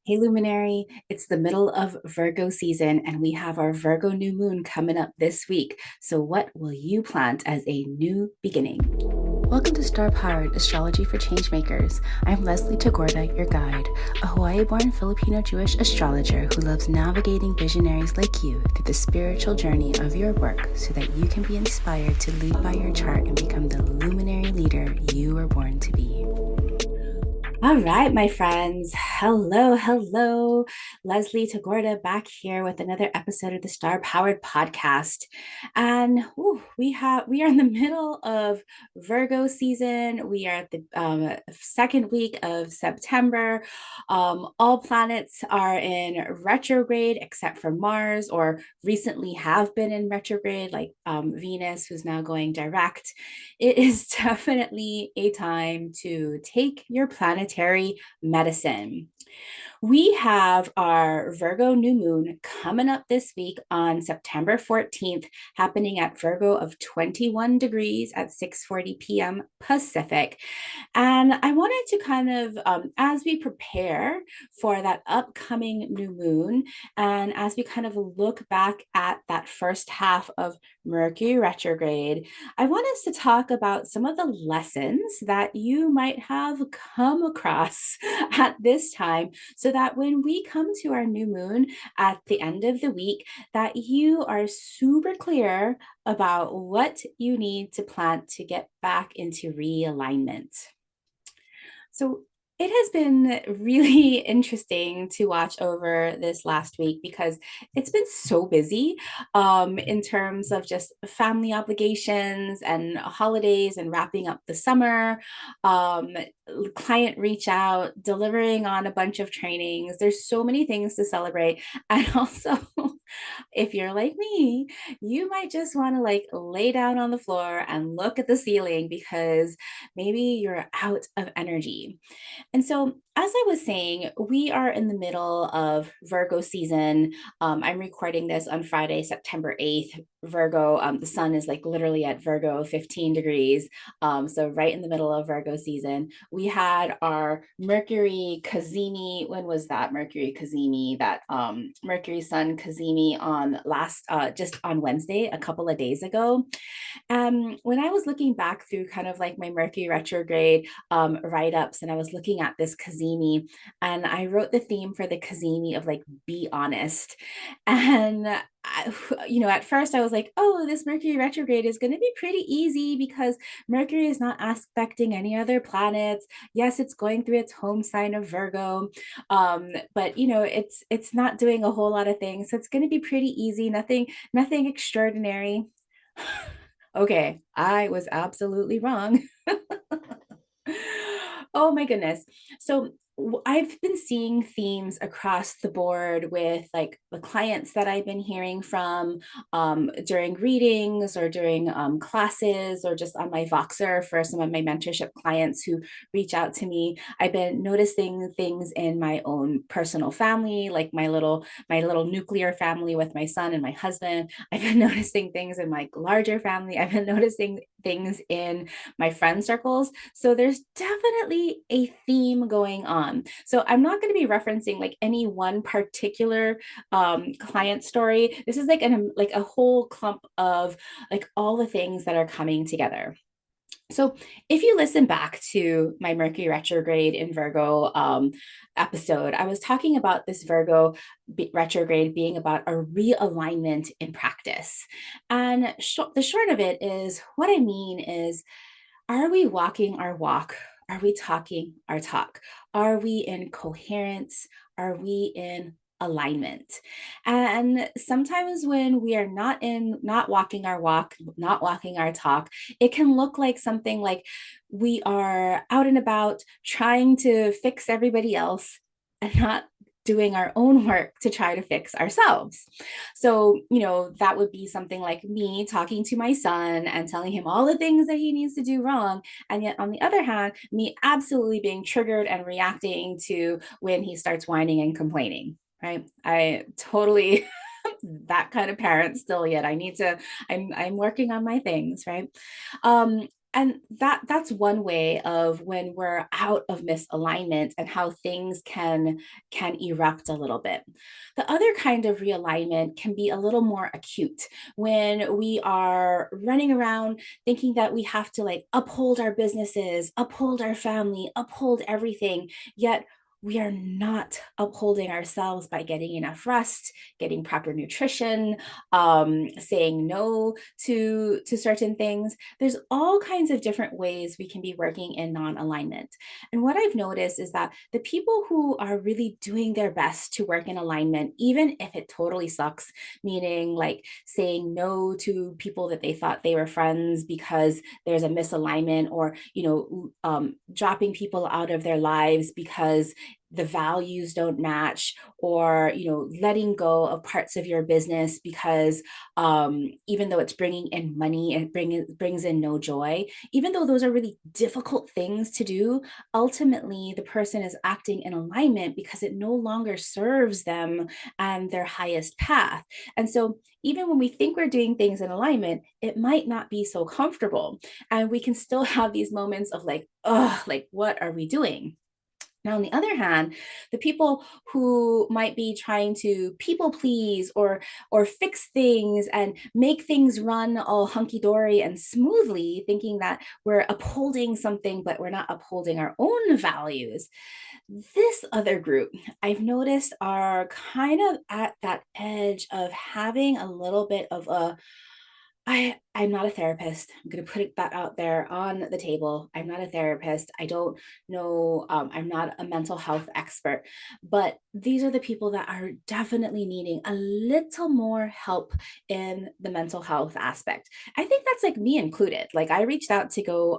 Hey, Luminary, it's the middle of Virgo season, and we have our Virgo New Moon coming up this week. So, what will you plant as a new beginning? Welcome to Star Powered Astrology for Changemakers. I'm Leslie Tagorda, your guide, a Hawaii born Filipino Jewish astrologer who loves navigating visionaries like you through the spiritual journey of your work so that you can be inspired to lead by your chart and become the luminary leader you were born to be. All right, my friends. Hello, hello. Leslie Tagorda back here with another episode of the Star Powered Podcast. And we are in the middle of Virgo season. We are at the second week of September. All planets are in retrograde except for Mars, or recently have been in retrograde, like Venus, who's now going direct. It is definitely a time to take your planetary medicine. We have our Virgo New Moon coming up this week on September 14th, happening at Virgo of 21 degrees at 6:40 p.m. Pacific. And I wanted to kind of, as we prepare for that upcoming new moon, and as we kind of look back at that first half of Mercury retrograde, I want us to talk about some of the lessons that you might have come across at this time, so that when we come to our new moon at the end of the week, that you are super clear about what you need to plant to get back into realignment. So it has been really interesting to watch over this last week because it's been so busy in terms of just family obligations and holidays and wrapping up the summer. Um, Client reach out, delivering on a bunch of trainings. There's so many things to celebrate. And also, if you're like me, you might just want to like lay down on the floor and look at the ceiling because maybe you're out of energy. And so, as I was saying, we are in the middle of Virgo season. I'm recording this on Friday, September 8th. Virgo, the sun is like literally at Virgo 15 degrees. So, right in the middle of Virgo season. We had our Mercury Cazimi. When was that? Mercury Cazimi, that Mercury Sun Cazimi on just on Wednesday, a couple of days ago. When I was looking back through kind of like my Mercury retrograde write ups, and I was looking at this Kazemi, and I wrote the theme for the Kazemi of like, be honest. And at first I was like, oh, this Mercury retrograde is going to be pretty easy because Mercury is not aspecting any other planets. Yes, it's going through its home sign of Virgo, but it's not doing a whole lot of things, so it's going to be pretty easy. Nothing extraordinary. Okay, I was absolutely wrong. Oh my goodness. So I've been seeing themes across the board with like the clients that I've been hearing from during readings or during classes, or just on my Voxer for some of my mentorship clients who reach out to me. I've been noticing things in my own personal family, like my little nuclear family with my son and my husband. I've been noticing things in my larger family. I've been noticing things in my friend circles. So there's definitely a theme going on. So I'm not going to be referencing like any one particular client story. This is like a whole clump of like all the things that are coming together. So, if you listen back to my Mercury retrograde in Virgo episode, I was talking about this Virgo retrograde being about a realignment in practice. And the short of it is, what I mean is, are we walking our walk? Are we talking our talk? Are we in coherence? Are we in alignment? And sometimes when we are not walking our walk, not walking our talk, it can look like something like we are out and about trying to fix everybody else and not doing our own work to try to fix ourselves. So, that would be something like me talking to my son and telling him all the things that he needs to do wrong. And yet, on the other hand, me absolutely being triggered and reacting to when he starts whining and complaining, right? I totally that kind of parent still yet. I'm working on my things, right? And that's one way of when we're out of misalignment and how things can erupt a little bit. The other kind of realignment can be a little more acute when we are running around thinking that we have to like uphold our businesses, uphold our family, uphold everything, yet we are not upholding ourselves by getting enough rest, getting proper nutrition, saying no to certain things. There's all kinds of different ways we can be working in non-alignment. And what I've noticed is that the people who are really doing their best to work in alignment, even if it totally sucks, meaning like saying no to people that they thought they were friends because there's a misalignment, or dropping people out of their lives because the values don't match, or letting go of parts of your business because even though it's bringing in money, brings in no joy. Even though those are really difficult things to do, ultimately the person is acting in alignment because it no longer serves them and their highest path. And so even when we think we're doing things in alignment, it might not be so comfortable, and we can still have these moments of like, oh, like what are we doing? Now, on the other hand, the people who might be trying to people please or fix things and make things run all hunky dory and smoothly, thinking that we're upholding something, but we're not upholding our own values. This other group I've noticed are kind of at that edge of having a little bit of a I'm not a therapist. I'm going to put that out there on the table. I'm not a therapist. I don't know. I'm not a mental health expert, but these are the people that are definitely needing a little more help in the mental health aspect. I think that's like me included. Like I reached out to go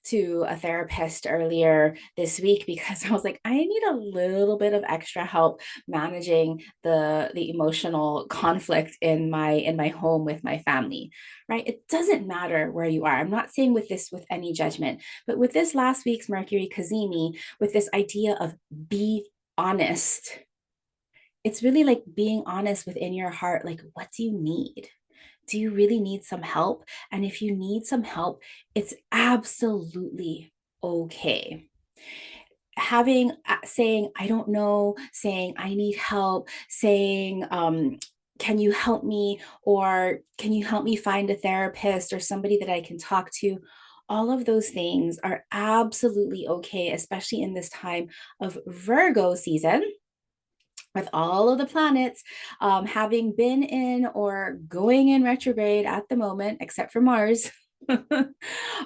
to a therapist earlier this week because I was like, I need a little bit of extra help managing the emotional conflict in my home with my family, right? It doesn't matter where you are. I'm not saying with this with any judgment, but with this last week's Mercury Kazemi, with this idea of be honest, it's really like being honest within your heart. Like, what do you need? Do you really need some help? And if you need some help, it's absolutely okay. Having saying I don't know, saying I need help, saying can you help me, or can you help me find a therapist or somebody that I can talk to? All of those things are absolutely okay, especially in this time of Virgo season, with all of the planets having been in or going in retrograde at the moment, except for Mars.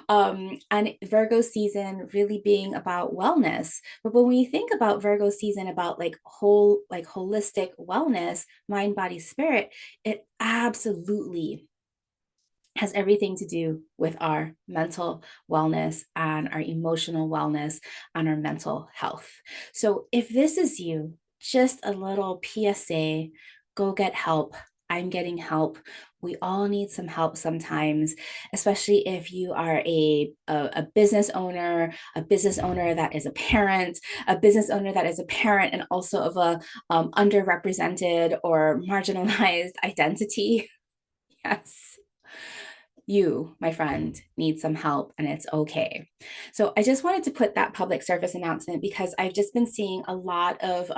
And Virgo season really being about wellness. But when we think about Virgo season about like holistic wellness, mind, body, spirit, it absolutely has everything to do with our mental wellness and our emotional wellness and our mental health. So if this is you, just a little PSA, go get help. I'm getting help. We all need some help sometimes, especially if you are a business owner, that is a parent, a business owner that is a parent and also of a underrepresented or marginalized identity. Yes, you, my friend, need some help, and it's okay. So I just wanted to put that public service announcement because I've just been seeing a lot of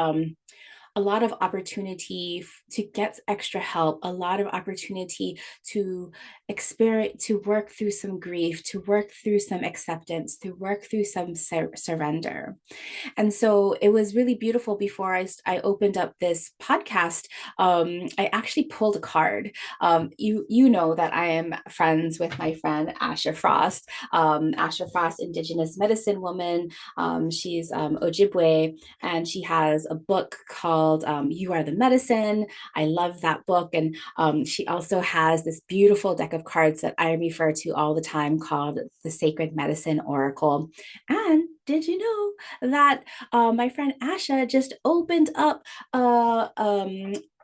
opportunity to get extra help, a lot of opportunity to experience, to work through some grief, to work through some acceptance, to work through some surrender. And so it was really beautiful. Before I opened up this podcast, I actually pulled a card. You know that I am friends with my friend Asha Frost. Asha Frost, Indigenous medicine woman. She's Ojibwe, and she has a book called You Are the Medicine. I love that book. And she also has this beautiful deck of cards that I refer to all the time called the Sacred Medicine Oracle. And did you know that my friend Asha just opened up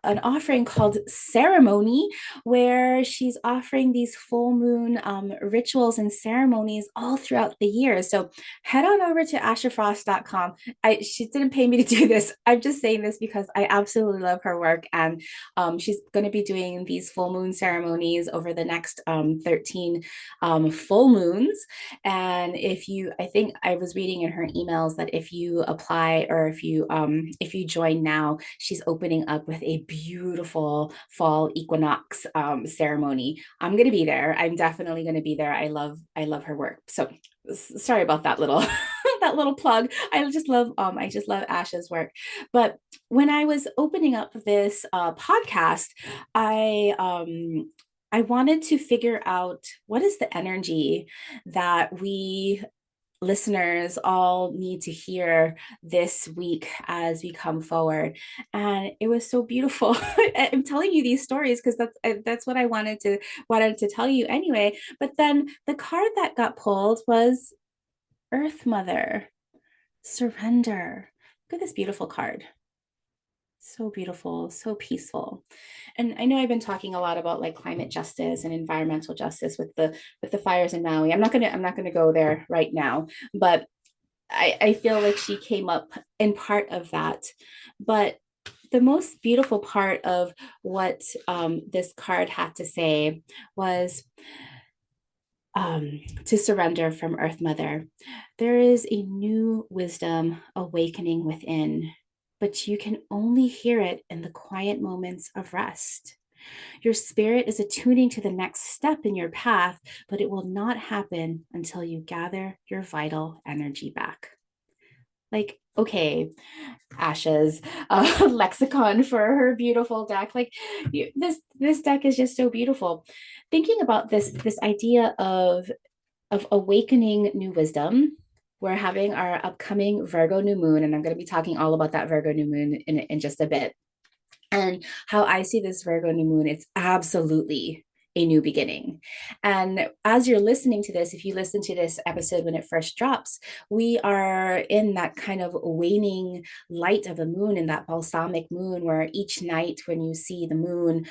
an offering called Ceremony, where she's offering these full moon rituals and ceremonies all throughout the year. So head on over to asherfrost.com. She didn't pay me to do this. I'm just saying this because I absolutely love her work. And she's going to be doing these full moon ceremonies over the next 13 full moons. And I think I was reading in her emails that if you apply or if you join now, she's opening up with a beautiful fall equinox ceremony. I'm gonna be there. I'm definitely gonna be there. I love her work. So sorry about that little that little plug. I just love Ash's work. But when I was opening up this podcast, I wanted to figure out what is the energy that we listeners all need to hear this week as we come forward. And it was so beautiful. I'm telling you these stories because that's what I wanted to tell you anyway. But then the card that got pulled was Earth Mother, surrender. Look at this beautiful card. So beautiful, so peaceful. And I know I've been talking a lot about like climate justice and environmental justice with the fires in Maui. I'm not gonna go there right now, but I feel like she came up in part of that. But the most beautiful part of what this card had to say was to surrender from Earth Mother. There is a new wisdom awakening within, but you can only hear it in the quiet moments of rest. Your spirit is attuning to the next step in your path, but it will not happen until you gather your vital energy back. Like, okay, Ashes lexicon for her beautiful deck. Like this deck is just so beautiful. Thinking about this idea of awakening new wisdom. We're having our upcoming Virgo new moon, and I'm going to be talking all about that Virgo new moon in just a bit. And how I see this Virgo new moon, it's absolutely a new beginning. And as you're listening to this, if you listen to this episode when it first drops, we are in that kind of waning light of the moon, in that balsamic moon, where each night when you see the moon,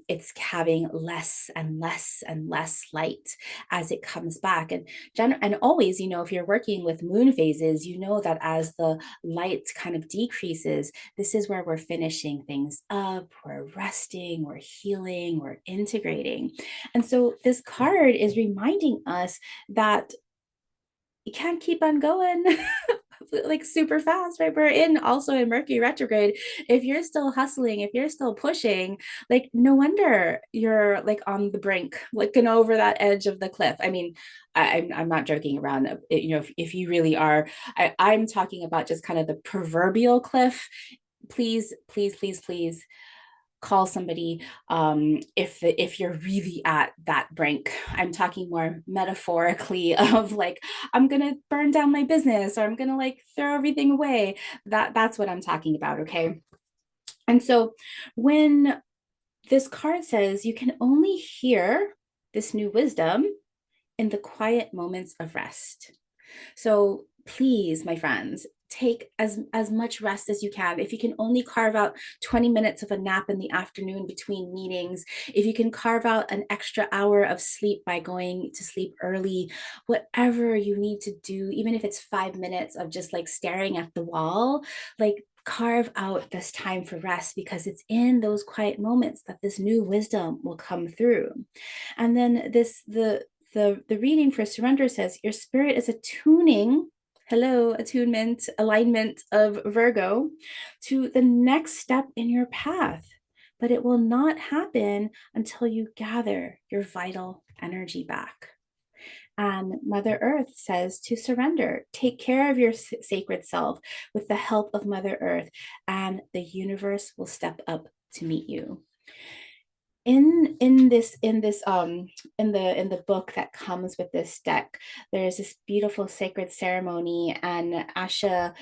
it's having less and less and less light as it comes back. And always, if you're working with moon phases, you know that as the light kind of decreases, this is where we're finishing things up, we're resting, we're healing, we're integrating. And so this card is reminding us that you can't keep on going like super fast, right? We're also in Mercury retrograde. If you're still hustling, if you're still pushing, like no wonder you're like on the brink, looking over that edge of the cliff. I mean, I'm not joking around. If you really are, I'm talking about just kind of the proverbial cliff. Please, please, please, please call somebody if you're really at that brink. I'm talking more metaphorically of like, I'm gonna burn down my business, or I'm gonna like throw everything away. That's what I'm talking about. Okay. And so when this card says you can only hear this new wisdom in the quiet moments of rest. So please, my friends, take as much rest as you can. If you can only carve out 20 minutes of a nap in the afternoon between meetings, if you can carve out an extra hour of sleep by going to sleep early, whatever you need to do, even if it's 5 minutes of just like staring at the wall, like carve out this time for rest, because it's in those quiet moments that this new wisdom will come through. And then the reading for surrender says your spirit is attuning, hello, attunement, alignment of Virgo, to the next step in your path. But it will not happen until you gather your vital energy back. And Mother Earth says to surrender, take care of your sacred self with the help of Mother Earth, and the universe will step up to meet you. In the book that comes with this deck, there's this beautiful sacred ceremony, and Asha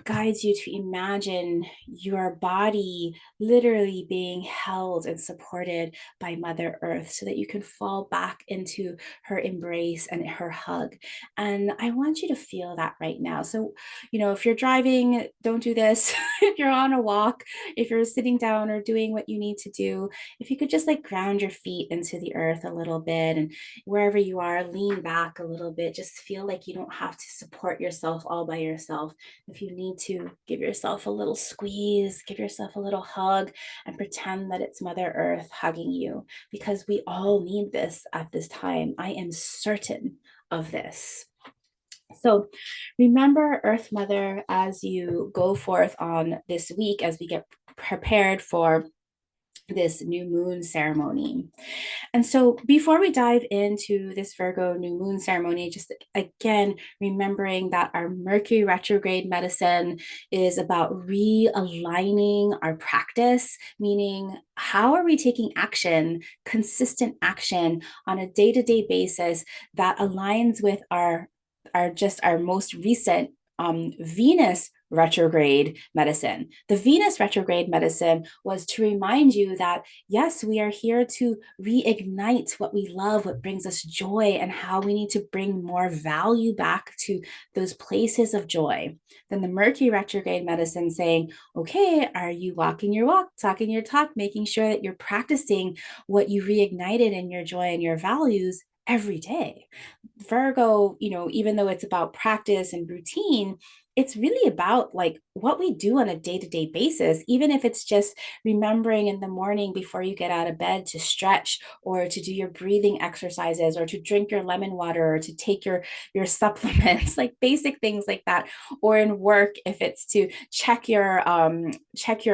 guides you to imagine your body literally being held and supported by Mother Earth so that you can fall back into her embrace and her hug. And I want you to feel that right now. So, if you're driving, don't do this. If you're on a walk, if you're sitting down or doing what you need to do, if you could just like ground your feet into the earth a little bit, and wherever you are, lean back a little bit. Just feel like you don't have to support yourself all by yourself. If you need to, give yourself a little squeeze, give yourself a little hug, and pretend that it's Mother Earth hugging you, because we all need this at this time. I am certain of this. So remember Earth Mother as you go forth on this week, as we get prepared for this new moon ceremony. And so before we dive into this Virgo new moon ceremony, just again, remembering that our Mercury retrograde medicine is about realigning our practice, meaning how are we taking action, consistent action on a day-to-day basis that aligns with our most recent Venus retrograde medicine. The Venus retrograde medicine was to remind you that, yes, we are here to reignite what we love, what brings us joy, and how we need to bring more value back to those places of joy. Then the Mercury retrograde medicine saying, okay, are you walking your walk, talking your talk, making sure that you're practicing what you reignited in your joy and your values every day. Virgo, even though it's about practice and routine, it's really about like what we do on a day-to-day basis, even if it's just remembering in the morning before you get out of bed to stretch, or to do your breathing exercises, or to drink your lemon water, or to take your supplements, like basic things like that. Or in work, if it's to check your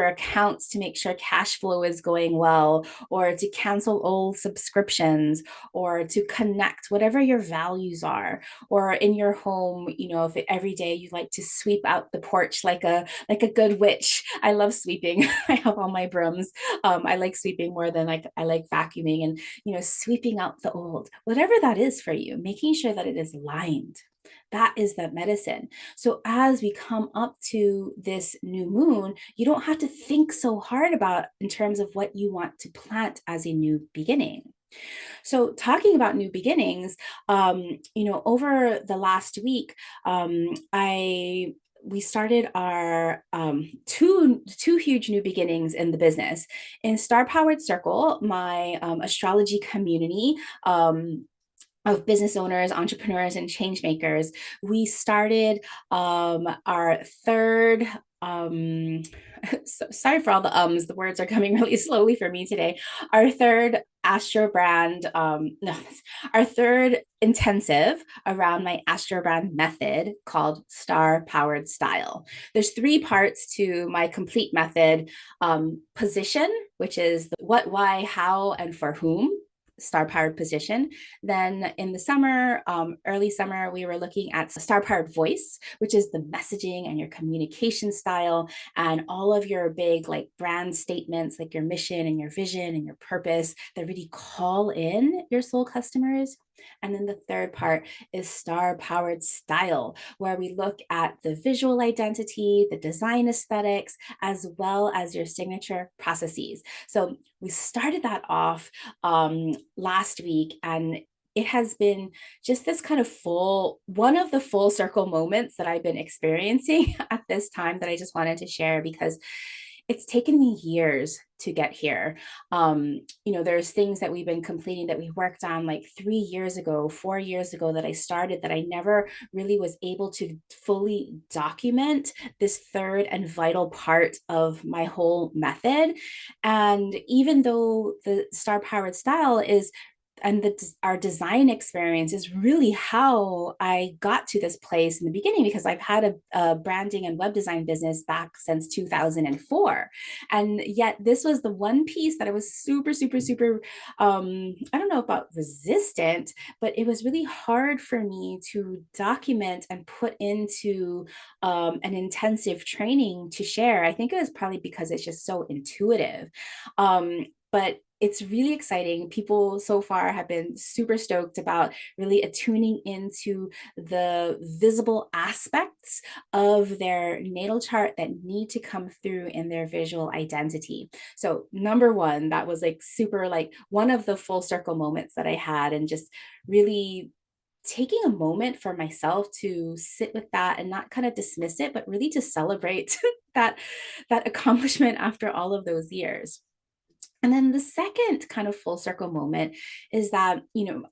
accounts to make sure cash flow is going well, or to cancel old subscriptions, or to connect, whatever your values are. Or in your home, if every day you like to sweep out the porch like a good witch. I love sweeping. I have all my brooms. I like sweeping more than like I like vacuuming, and sweeping out the old, whatever that is for you, making sure that it is lined. That is the medicine. So as we come up to this new moon, you don't have to think so hard about in terms of what you want to plant as a new beginning. So talking about new beginnings, over the last week, we started our two huge new beginnings in the business. In Star Powered Circle, my astrology community, of business owners, entrepreneurs, and change makers, we started our third sorry for all the the words are coming really slowly for me today. Our third Astro brand, no, our third intensive around my Astro brand method called Star Powered Style. There's three parts to my complete method: position, which is the what, why, how, and for whom. Star powered position. Then in the summer, early summer, we were looking at star powered voice, which is the messaging and your communication style, and all of your big like brand statements, like your mission and your vision and your purpose that really call in your soul customers. And then the third part is star powered style, where we look at the visual identity, the design aesthetics, as well as your signature processes. So we started that off last week, and it has been just this kind of one of the full circle moments that I've been experiencing at this time that I just wanted to share, because it's taken me years to get here. There's things that we've been completing that we worked on like 3 years ago, 4 years ago, that I started, that I never really was able to fully document this third and vital part of my whole method. And even though the star powered style is our design experience is really how I got to this place in the beginning, because I've had a branding and web design business back since 2004. And yet this was the one piece that I was super, super, super, I don't know about resistant, but it was really hard for me to document and put into an intensive training to share. I think it was probably because it's just so intuitive. But it's really exciting. People so far have been super stoked about really attuning into the visible aspects of their natal chart that need to come through in their visual identity. So number one, that was like super, like one of the full circle moments that I had, and just really taking a moment for myself to sit with that and not kind of dismiss it, but really to celebrate that accomplishment after all of those years. And then the second kind of full circle moment is that,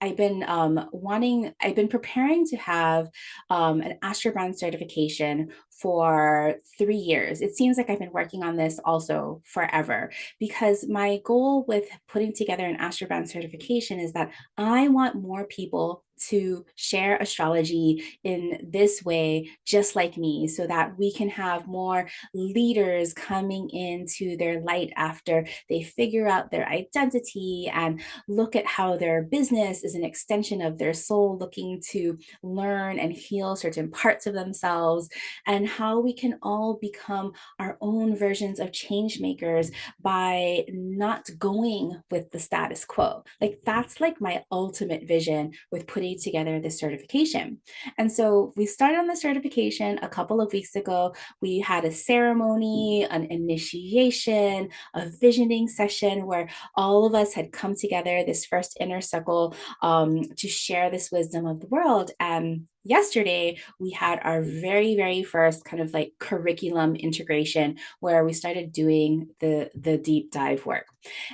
I've been preparing to have an Astrobrand certification for 3 years. It seems like I've been working on this also forever, because my goal with putting together an Astrobrand certification is that I want more people to share astrology in this way, just like me, so that we can have more leaders coming into their light after they figure out their identity and look at how their business is an extension of their soul, looking to learn and heal certain parts of themselves, and how we can all become our own versions of change makers by not going with the status quo. Like, that's like my ultimate vision with putting together this certification. And so we started on the certification a couple of weeks ago. We had a ceremony, an initiation, a visioning session where all of us had come together, this first inner circle, to share this wisdom of the world. And yesterday, we had our very, very first kind of like curriculum integration, where we started doing the deep dive work.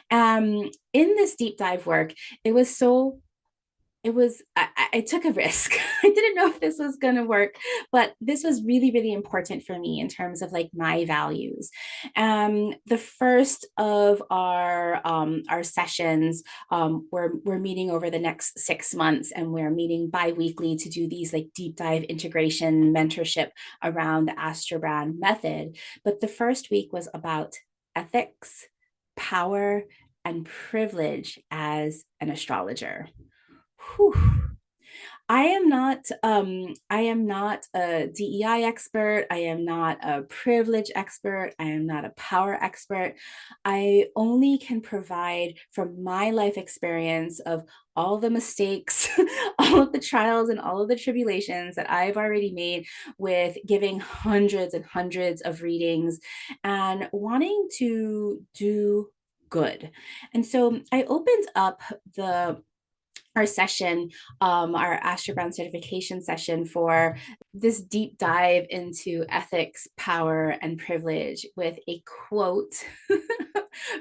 In this deep dive work, it was so I took a risk. I didn't know if this was going to work, but this was really, really important for me in terms of like my values. The first of our sessions, we're meeting over the next 6 months, and we're meeting bi-weekly to do these like deep dive integration mentorship around the Astrobrand method. But the first week was about ethics, power, and privilege as an astrologer. Whew. I am not a DEI expert. I am not a privilege expert. I am not a power expert. I only can provide from my life experience of all the mistakes, all of the trials and all of the tribulations that I've already made with giving hundreds and hundreds of readings and wanting to do good. And so I opened up the our session, our Astrobound certification session, for this deep dive into ethics, power, and privilege with a quote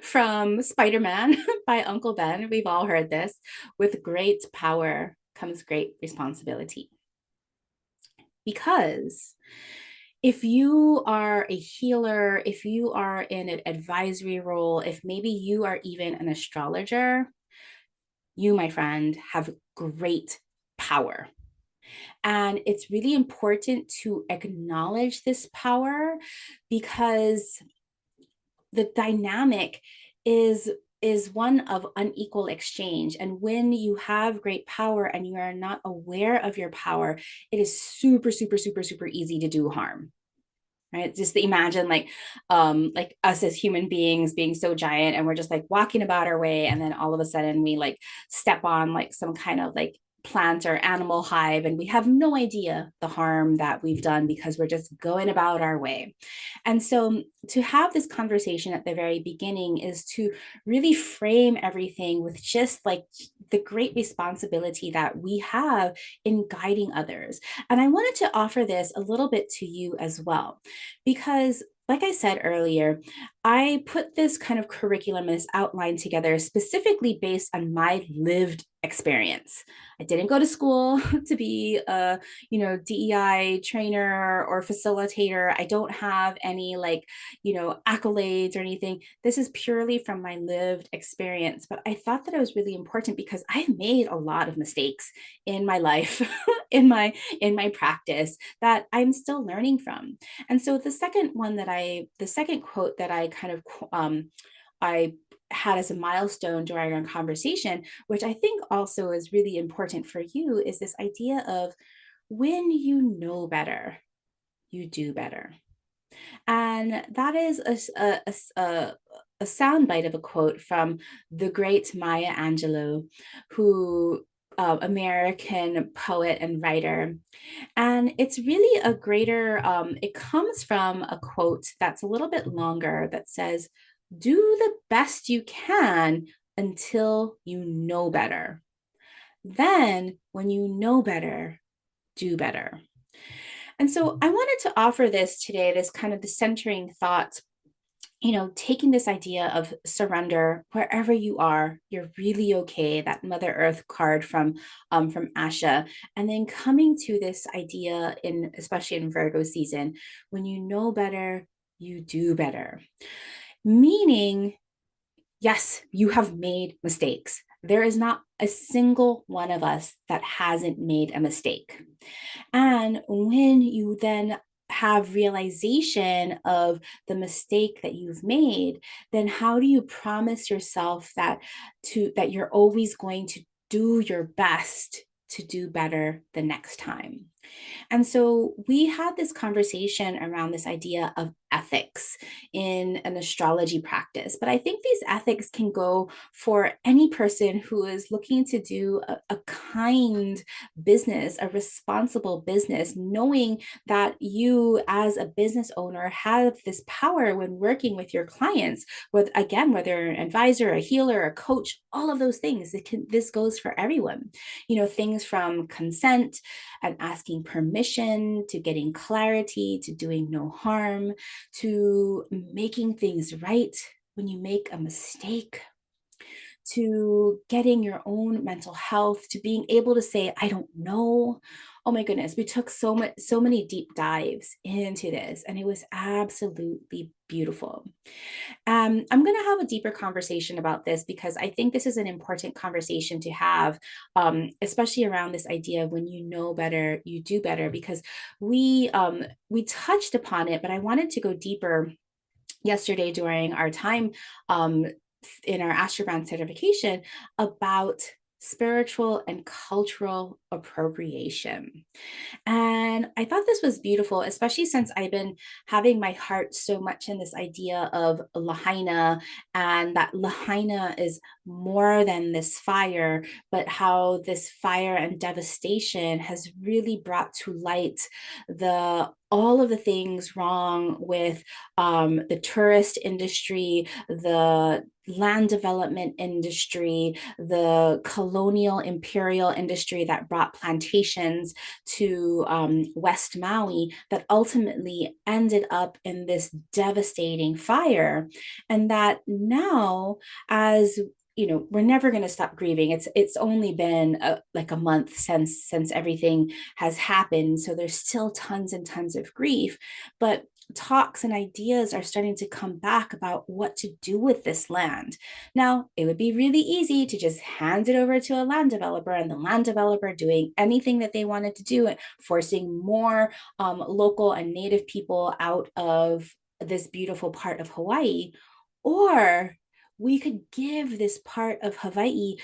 from Spider-Man by Uncle Ben. We've all heard this: with great power comes great responsibility. Because if you are a healer, if you are in an advisory role, if maybe you are even an astrologer, you, my friend, have great power. And it's really important to acknowledge this power, because the dynamic is one of unequal exchange. And when you have great power and you are not aware of your power, it is super, super, super, super easy to do harm. Right? Just imagine like us as human beings being so giant, and we're just like walking about our way, and then all of a sudden we like step on like some kind of like plant or animal hive, and we have no idea the harm that we've done because we're just going about our way. And so to have this conversation at the very beginning is to really frame everything with just like the great responsibility that we have in guiding others. And I wanted to offer this a little bit to you as well, because like I said earlier, I put this kind of curriculum, this outline together specifically based on my lived experience. I didn't go to school to be a, DEI trainer or facilitator. I don't have any like, accolades or anything. This is purely from my lived experience. But I thought that it was really important because I've made a lot of mistakes in my life, in my practice, that I'm still learning from. And so the second quote that I kind of I had as a milestone during our conversation, which I think also is really important for you, is this idea of when you know better, you do better. And that is a a soundbite of a quote from the great Maya Angelou, who American poet and writer. And it's really a greater, it comes from a quote that's a little bit longer that says, do the best you can until you know better. Then, when you know better, do better. And so I wanted to offer this today, this kind of the centering thought, taking this idea of surrender wherever you are, you're really okay. That Mother Earth card from Asha, and then coming to this idea especially in Virgo season, when you know better, you do better. Meaning, yes, you have made mistakes. There is not a single one of us that hasn't made a mistake. And when you then have realization of the mistake that you've made, then how do you promise yourself that you're always going to do your best to do better the next time? And so we had this conversation around this idea of ethics in an astrology practice. But I think these ethics can go for any person who is looking to do a kind business, a responsible business, knowing that you as a business owner have this power when working with your clients, whether an advisor, a healer, a coach, all of those things. This goes for everyone. Things from consent and asking permission, to getting clarity, to doing no harm, to making things right when you make a mistake, to getting your own mental health, to being able to say, I don't know. Oh my goodness, we took so many deep dives into this, and it was absolutely beautiful. I'm going to have a deeper conversation about this because I think this is an important conversation to have, especially around this idea of when you know better, you do better. Because we touched upon it, but I wanted to go deeper yesterday during our time in our Astrobrand certification about spiritual and cultural appropriation. And I thought this was beautiful, especially since I've been having my heart so much in this idea of Lahaina, and that Lahaina is more than this fire, but how this fire and devastation has really brought to light all of the things wrong with the tourist industry, the land development industry, the colonial imperial industry that brought plantations to West Maui, that ultimately ended up in this devastating fire. And that now, as we're never going to stop grieving. It's only been like a month since everything has happened, so there's still tons and tons of grief, but talks and ideas are starting to come back about what to do with this land. Now, it would be really easy to just hand it over to a land developer, and the land developer doing anything that they wanted to do, forcing more local and native people out of this beautiful part of Hawaii. Or we could give this part of Hawaii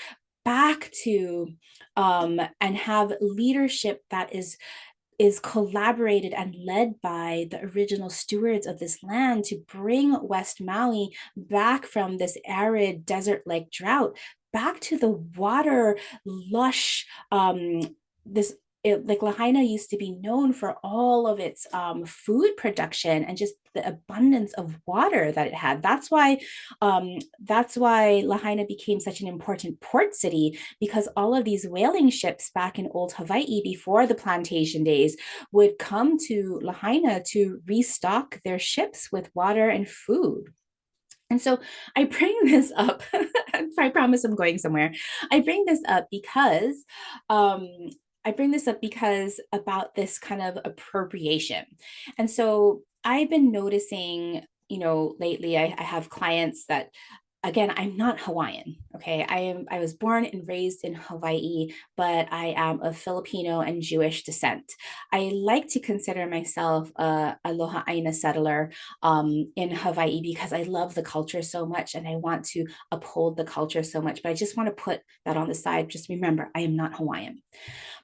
back to and have leadership that is collaborated and led by the original stewards of this land to bring West Maui back from this arid desert-like drought back to the water lush, like Lahaina used to be known for all of its food production and just the abundance of water that it had. That's why Lahaina became such an important port city, because all of these whaling ships back in old Hawaii before the plantation days would come to Lahaina to restock their ships with water and food. And so I bring this up. I promise I'm going somewhere. I bring this up because about this kind of appropriation. And so I've been noticing, lately I have clients that, again, I'm not Hawaiian. Okay. I was born and raised in Hawaii, but I am of Filipino and Jewish descent. I like to consider myself a Lohaʻina settler in Hawaii because I love the culture so much and I want to uphold the culture so much. But I just want to put that on the side. Just remember, I am not Hawaiian.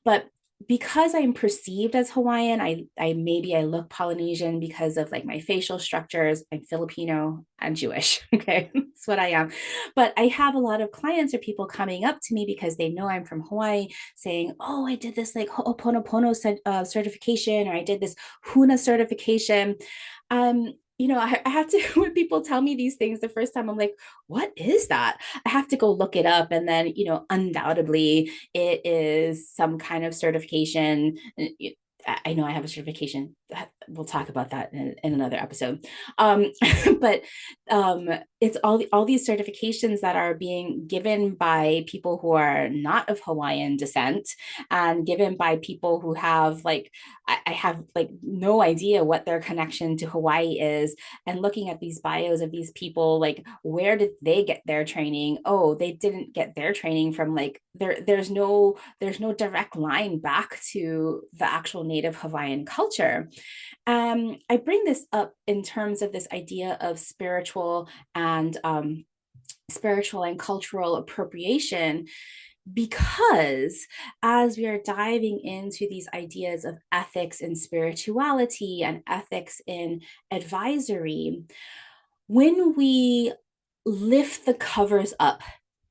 But because I'm perceived as Hawaiian, I look Polynesian because of like my facial structures. I'm Filipino and Jewish. Okay. That's what I am. But I have a lot of clients or people coming up to me because they know I'm from Hawaii saying, oh, I did this like Ho'oponopono certification, or I did this Huna certification. I have to, when people tell me these things the first time, I'm like, what is that? I have to go look it up. And then, undoubtedly it is some kind of certification. I know I have a certification. We'll talk about that in another episode. Um, but it's all these certifications that are being given by people who are not of Hawaiian descent, and given by people who have like, I have like no idea what their connection to Hawaii is. And looking at these bios of these people, like, where did they get their training? Oh, they didn't get their training from like there's no direct line back to the actual native Hawaiian culture. I bring this up in terms of this idea of spiritual and cultural appropriation, because as we are diving into these ideas of ethics and spirituality and ethics in advisory, when we lift the covers up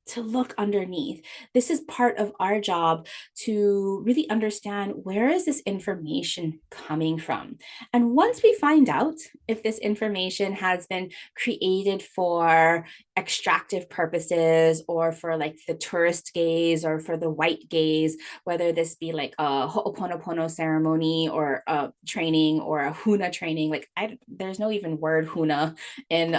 to look underneath, this is part of our job to really understand, where is this information coming from? And once we find out if this information has been created for extractive purposes, or for like the tourist gaze, or for the white gaze, whether this be like a ho'oponopono ceremony, or a training, or a huna training, like there's no even word huna in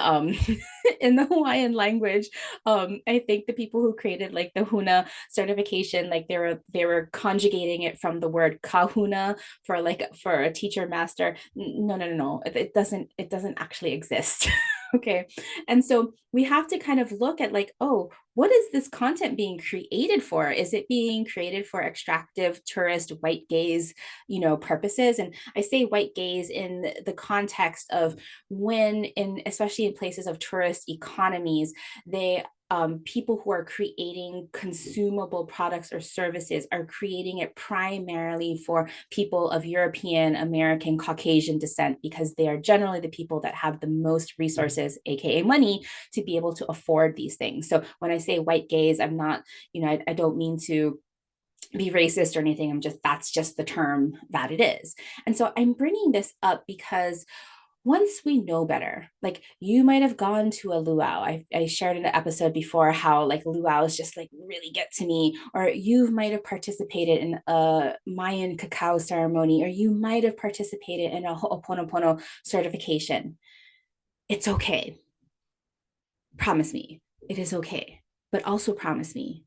in the Hawaiian language. I think the people who created like the Huna certification, like they were conjugating it from the word kahuna for a teacher master. No, no, no, no. It doesn't actually exist. Okay. And so we have to kind of look at like, oh, what is this content being created for? Is it being created for extractive tourist white gaze, purposes? And I say white gaze in the context of when, especially in places of tourist economies, they people who are creating consumable products or services are creating it primarily for people of European, American, Caucasian descent, because they are generally the people that have the most resources, aka money, to be able to afford these things. So when I say white gaze, I'm not, I don't mean to be racist or anything. That's just the term that it is. And so I'm bringing this up because once we know better, like you might have gone to a luau. I shared in the episode before how like luau's just like really get to me, or you might have participated in a Mayan cacao ceremony, or you might have participated in a ho'oponopono certification. It's okay. Promise me it is okay. But also promise me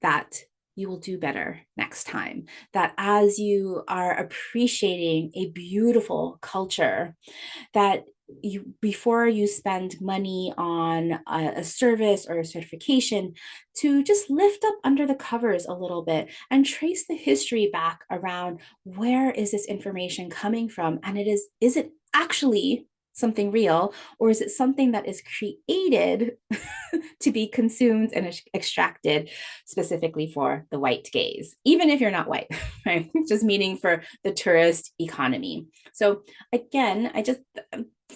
that you will do better next time. That as you are appreciating a beautiful culture, that you, before you spend money on a service or a certification, to just lift up under the covers a little bit and trace the history back around, where is this information coming from? And is it actually something real, or is it something that is created to be consumed and extracted specifically for the white gaze, even if you're not white, right? Just meaning for the tourist economy. So again,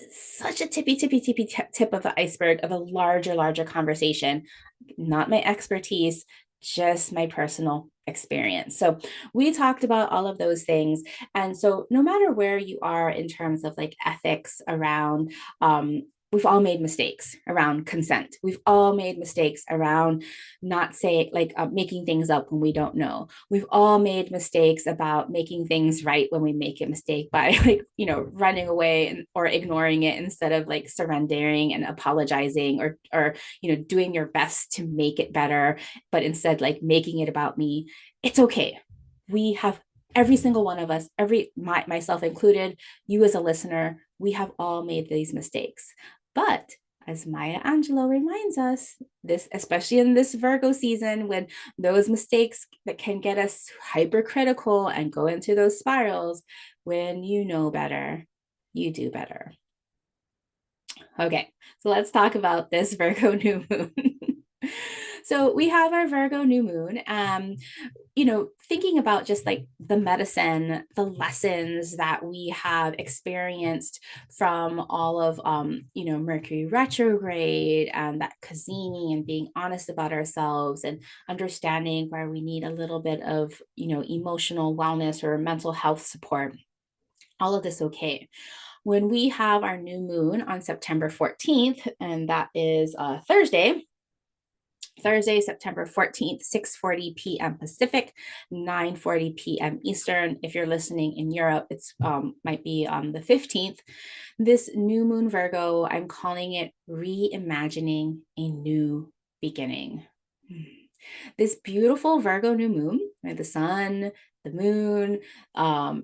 such a tippy tip of the iceberg of a larger conversation. Not my expertise, just my personal experience. So we talked about all of those things. And so no matter where you are in terms of like ethics around, we've all made mistakes around consent. We've all made mistakes around not saying like making things up when we don't know. We've all made mistakes about making things right when we make a mistake by like, running away or ignoring it, instead of like surrendering and apologizing, or doing your best to make it better, but instead like making it about me. It's okay. We have, every single one of us, myself included, you as a listener, we have all made these mistakes. But as Maya Angelou reminds us, this, especially in this Virgo season, when those mistakes that can get us hypercritical and go into those spirals, when you know better, you do better. Okay, so let's talk about this Virgo new moon. So we have our Virgo new moon. Thinking about just like the medicine, the lessons that we have experienced from all of, Mercury retrograde and that Kazini, and being honest about ourselves and understanding where we need a little bit of, emotional wellness or mental health support. All of this okay. When we have our new moon on September 14th, and that is Thursday, September 14th, 6:40 p.m. Pacific, 9:40 p.m. Eastern. If you're listening in Europe, it's might be on the 15th. This new moon Virgo, I'm calling it reimagining a new beginning. This beautiful Virgo new moon, right? The sun, the moon,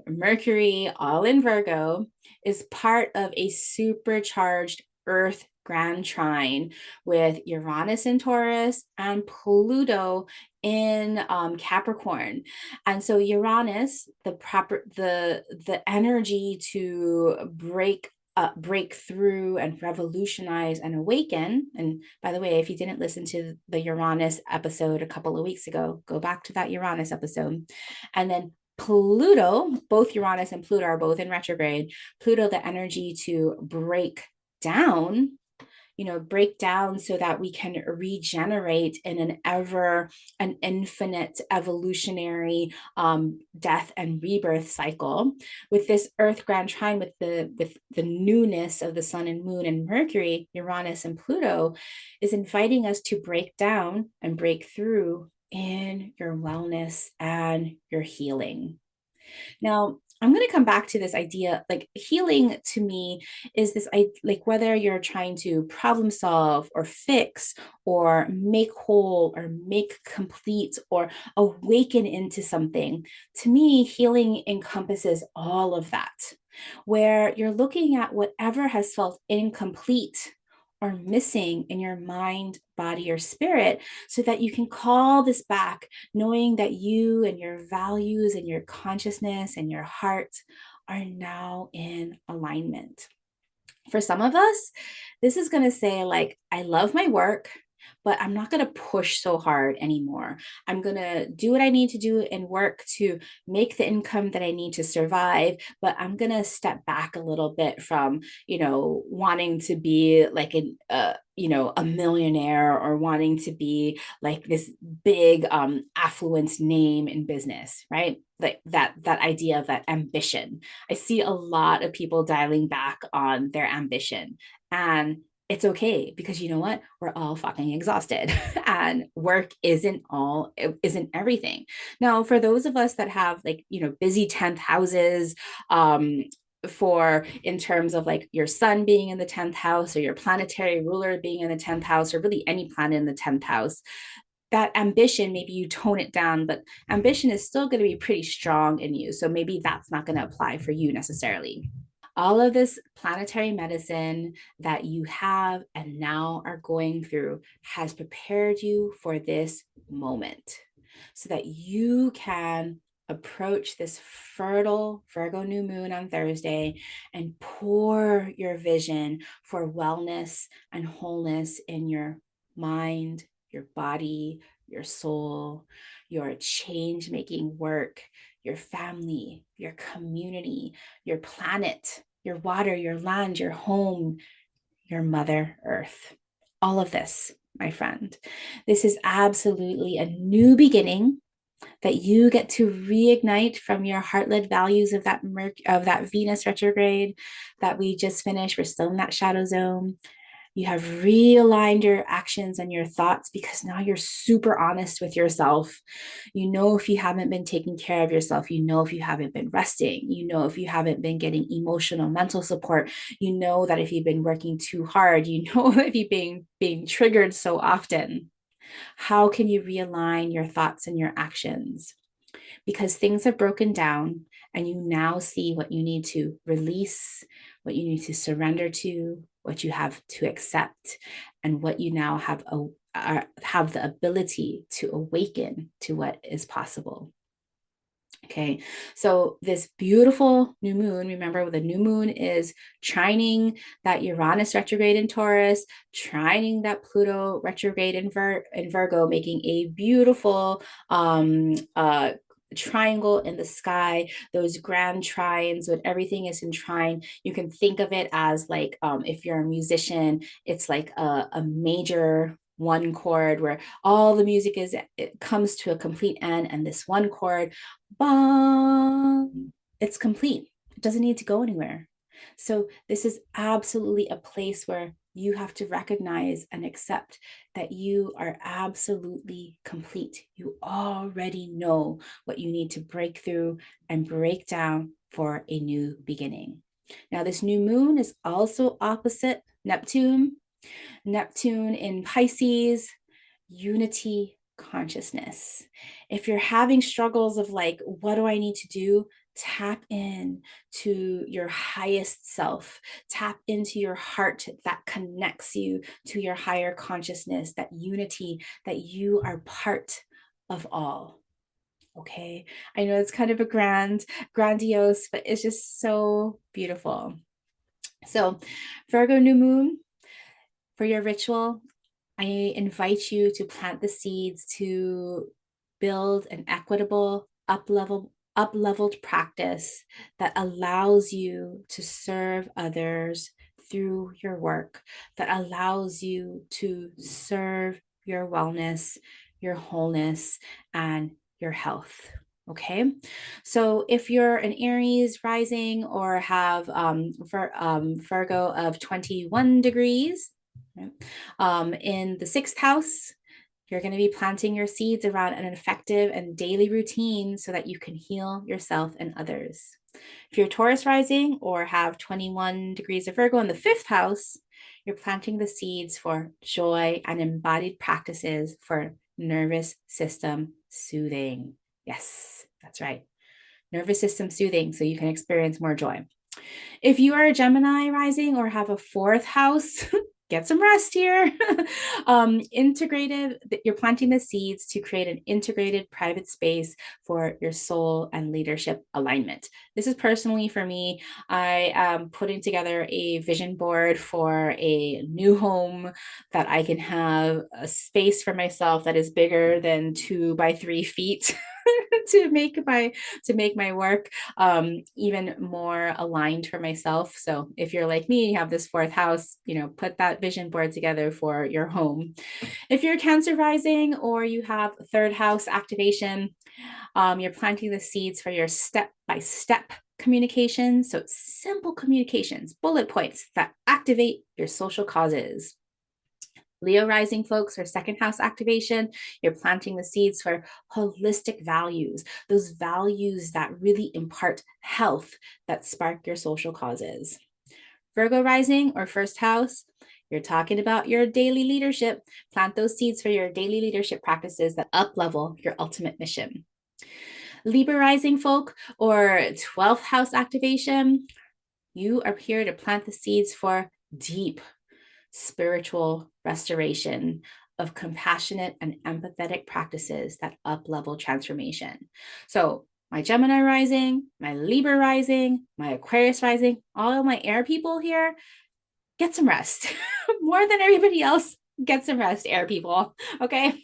Mercury, all in Virgo, is part of a supercharged Earth grand trine with Uranus in Taurus and Pluto in Capricorn. And so Uranus, the energy to break through and revolutionize and awaken. And by the way, if you didn't listen to the Uranus episode a couple of weeks ago, go back to that Uranus episode. And then Pluto, both Uranus and Pluto are both in retrograde. Pluto, the energy to down break down so that we can regenerate in an infinite evolutionary death and rebirth cycle. With this Earth grand trine, with the newness of the sun and moon and Mercury, Uranus and Pluto is inviting us to break down and break through in your wellness and your healing. Now, I'm going to come back to this idea, like healing to me is this, like whether you're trying to problem solve or fix or make whole or make complete or awaken into something. To me, healing encompasses all of that, where you're looking at whatever has felt incomplete or missing in your mind, body, or spirit, so that you can call this back, knowing that you and your values and your consciousness and your heart are now in alignment. For some of us, this is going to say, like, I love my work, but I'm not going to push so hard anymore. I'm going to do what I need to do in work to make the income that I need to survive, but I'm going to step back a little bit from, wanting to be like a millionaire or wanting to be like this big affluent name in business, right? Like that idea of that ambition. I see a lot of people dialing back on their ambition, and it's okay, because you know what? We're all fucking exhausted and work isn't everything. Now, for those of us that have like, busy 10th houses, for in terms of like your sun being in the 10th house or your planetary ruler being in the 10th house, or really any planet in the 10th house, that ambition, maybe you tone it down, but ambition is still going to be pretty strong in you. So maybe that's not going to apply for you necessarily. All of this planetary medicine that you have and now are going through has prepared you for this moment so that you can approach this fertile Virgo new moon on Thursday and pour your vision for wellness and wholeness in your mind, your body, your soul, your change making work, your family, your community, your planet, your water, your land, your home, your Mother Earth. All of this, my friend. This is absolutely a new beginning that you get to reignite from your heart-led values of that Venus retrograde that we just finished. We're still in that shadow zone. You have realigned your actions and your thoughts because now you're super honest with yourself. You know if you haven't been taking care of yourself. You know if you haven't been resting. You know if you haven't been getting emotional, mental support. You know that if you've been working too hard. You know if you've been being triggered so often. How can you realign your thoughts and your actions? Because things have broken down and you now see what you need to release, what you need to surrender to, what you have to accept, and what you now have the ability to awaken to what is possible. Okay, so this beautiful new moon, remember the new moon is trining that Uranus retrograde in Taurus, trining that Pluto retrograde in Virgo, making a beautiful triangle in the sky, those grand trines when everything is in trine. You can think of it as like if you're a musician, it's like a major one chord where all the music is, it comes to a complete end, and this one chord, bong, it's complete. It doesn't need to go anywhere. So this is absolutely a place where you have to recognize and accept that you are absolutely complete. You already know what you need to break through and break down for a new beginning. Now, this new moon is also opposite Neptune. Neptune in Pisces, unity consciousness. If you're having struggles of like, what do I need to do? Tap in to your highest self, tap into your heart that connects you to your higher consciousness, that unity, that you are part of all. Okay, I know it's kind of a grandiose, but it's just so beautiful. So, Virgo new moon, for your ritual, I invite you to plant the seeds to build an equitable, up-leveled practice that allows you to serve others through your work, that allows you to serve your wellness, your wholeness, and your health. Okay, so if you're an Aries rising or have Virgo of 21 degrees, right, in the sixth house, you're going to be planting your seeds around an effective and daily routine so that you can heal yourself and others. If you're Taurus rising or have 21 degrees of Virgo in the fifth house, you're planting the seeds for joy and embodied practices for nervous system soothing. Yes, that's right. Nervous system soothing so you can experience more joy. If you are a Gemini rising or have a fourth house, get some rest here. Integrated, you're planting the seeds to create an integrated private space for your soul and leadership alignment. This is personally for me. I am putting together a vision board for a new home that I can have a space for myself that is bigger than 2 by 3 feet. to make my work even more aligned for myself. So if you're like me, you have this fourth house, put that vision board together for your home. If you're Cancer rising or you have third house activation, you're planting the seeds for your step-by-step communication. So simple communications, bullet points that activate your social causes. Leo rising folks or second house activation, you're planting the seeds for holistic values, those values that really impart health, that spark your social causes. Virgo rising or first house, you're talking about your daily leadership. Plant those seeds for your daily leadership practices that up-level your ultimate mission. Libra rising folk or 12th house activation, you are here to plant the seeds for deep spiritual restoration of compassionate and empathetic practices that up-level transformation. So my Gemini rising, my Libra rising, my Aquarius rising, all my air people here, get some rest. More than everybody else, get some rest, air people, okay?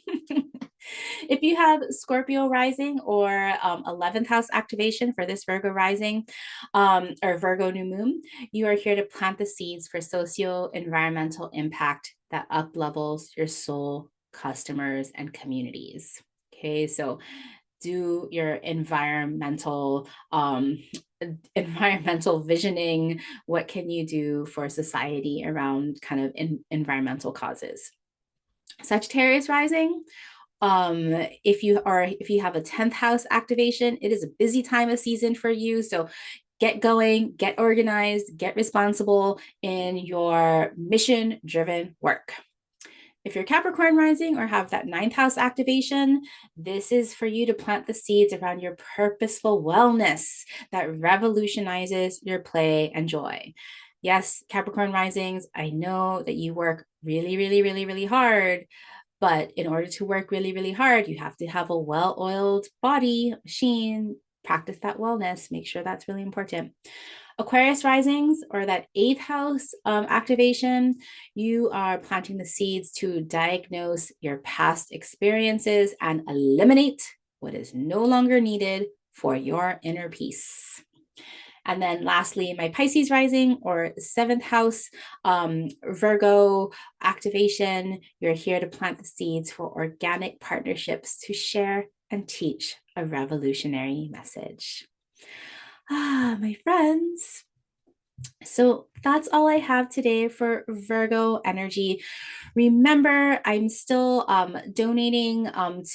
If you have Scorpio rising or 11th house activation for this Virgo rising or Virgo new moon, you are here to plant the seeds for socio-environmental impact that up levels your soul, customers, and communities. Okay, so do your environmental visioning. What can you do for society around kind of environmental causes? Sagittarius rising, if you have a 10th house activation, it is a busy time of season for you. So get going, get organized, get responsible in your mission driven work. If you're Capricorn rising or have that 9th house activation, this is for you to plant the seeds around your purposeful wellness that revolutionizes your play and joy. Yes, Capricorn risings, I know that you work really, really, really, really hard. But in order to work really, really hard, you have to have a well-oiled body, machine, practice that wellness. Make sure that's really important. Aquarius risings, or that 8th house activation, you are planting the seeds to diagnose your past experiences and eliminate what is no longer needed for your inner peace. And then lastly, my Pisces rising, or 7th house Virgo activation, you're here to plant the seeds for organic partnerships to share and teach a revolutionary message. My friends. So that's all I have today for Virgo energy. Remember, I'm still donating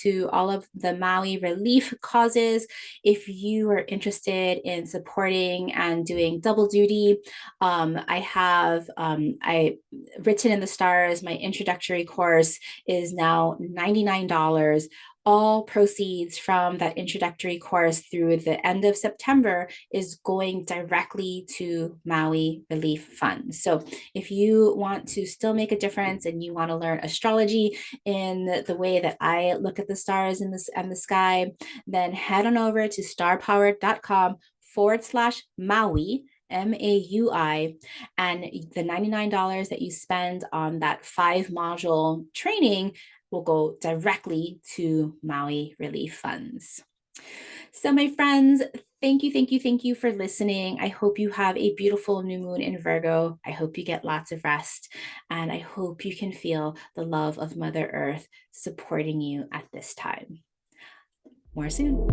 to all of the Maui relief causes. If you are interested in supporting and doing double duty, I have Written in the Stars, my introductory course is now $99. All proceeds from that introductory course through the end of September is going directly to Maui Relief Funds. So if you want to still make a difference and you want to learn astrology in the way that I look at the stars in the sky, then head on over to starpowered.com/Maui, MAUI, and the $99 that you spend on that 5-module training will go directly to Maui Relief Funds. So my friends, thank you for listening. I hope you have a beautiful new moon in Virgo. I hope you get lots of rest, and I hope you can feel the love of Mother Earth supporting you at this time. More soon.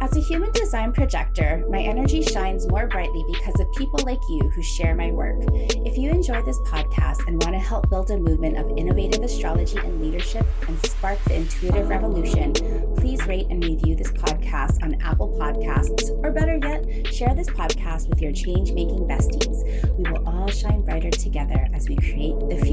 As a human design projector, my energy shines more brightly because of people like you who share my work. If you enjoy this podcast and want to help build a movement of innovative astrology and leadership and spark the intuitive revolution, please rate and review this podcast on Apple Podcasts, or better yet, share this podcast with your change-making besties. We will all shine brighter together as we create the future